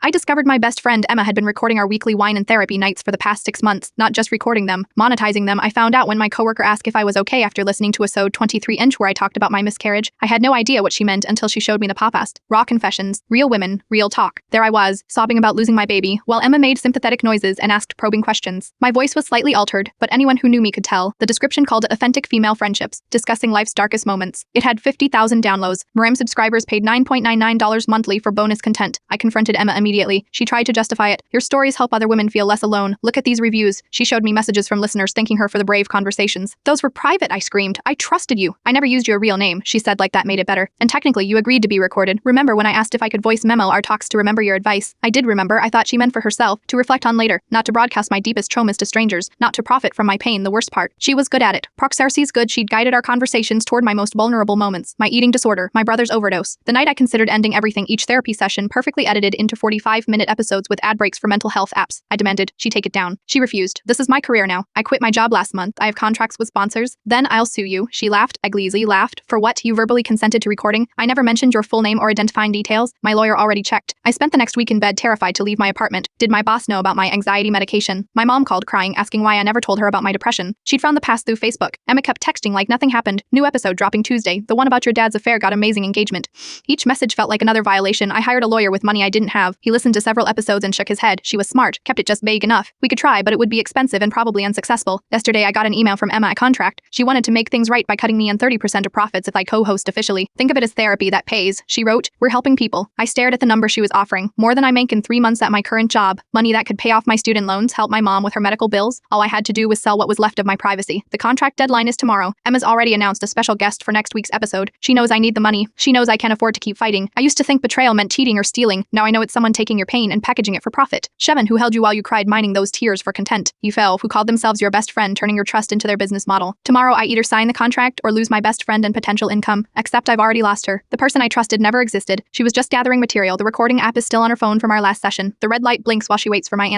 I discovered my best friend Emma had been recording our weekly wine and therapy nights for the past 6 months, not just recording them, monetizing them. I found out when my coworker asked if I was okay after listening to episode 23 where I talked about my miscarriage. I had no idea what she meant until she showed me the podcast. Raw confessions, real women, real talk. There I was, sobbing about losing my baby, while Emma made sympathetic noises and asked probing questions. My voice was slightly altered, but anyone who knew me could tell. The description called it authentic female friendships, discussing life's darkest moments. It had 50,000 downloads. Maram subscribers paid $9.99 monthly for bonus content. I confronted Emma immediately. She tried to justify it. Your stories help other women feel less alone. Look at these reviews. She showed me messages from listeners thanking her for the brave conversations. Those were private, I screamed. I trusted you. I never used your real name, she said like that made it better. And technically you agreed to be recorded. Remember when I asked if I could voice memo our talks to remember your advice? I did remember. I thought she meant for herself, to reflect on later, not to broadcast my deepest traumas to strangers, not to profit from my pain. The worst part. She was good at it. Proxarcy's good. She'd guided our conversations toward my most vulnerable moments, my eating disorder, my brother's overdose. The night I considered ending everything, each therapy session perfectly edited into 45-minute episodes with ad breaks for mental health apps. I demanded she take it down. She refused. This is my career now. I quit my job last month. I have contracts with sponsors. Then I'll sue you. She laughed. I gleefully laughed. For what? You verbally consented to recording? I never mentioned your full name or identifying details. My lawyer already checked. I spent the next week in bed terrified to leave my apartment. Did my boss know about my anxiety medication? My mom called crying, asking why I never told her about my depression. She'd found the past through Facebook. Emma kept texting like nothing happened. New episode dropping Tuesday. The one about your dad's affair got amazing engagement. Each message felt like another violation. I hired a lawyer with money I didn't have. He listened to several episodes and shook his head. She was smart, kept it just vague enough. We could try, but it would be expensive and probably unsuccessful. Yesterday I got an email from Emma, a contract. She wanted to make things right by cutting me in 30% of profits if I co-host officially. Think of it as therapy that pays, she wrote. We're helping people. I stared at the number she was offering. More than I make in 3 months at my current job. Money that could pay off my student loans, help my mom with her medical bills. All I had to do was sell what was left of my privacy. The contract deadline is tomorrow. Emma's already announced a special guest for next week's episode. She knows I need the money. She knows I can't afford to keep fighting. I used to think betrayal meant cheating or stealing. Now I know it's someone taking your pain and packaging it for profit. Shevin, who held you while you cried, mining those tears for content. You fell, who called themselves your best friend, turning your trust into their business model. Tomorrow I either sign the contract or lose my best friend and potential income. Except I've already lost her. The person I trusted never existed. She was just gathering material. The recording app is still on her phone from our last session. The red light blinks while she waits for my answer.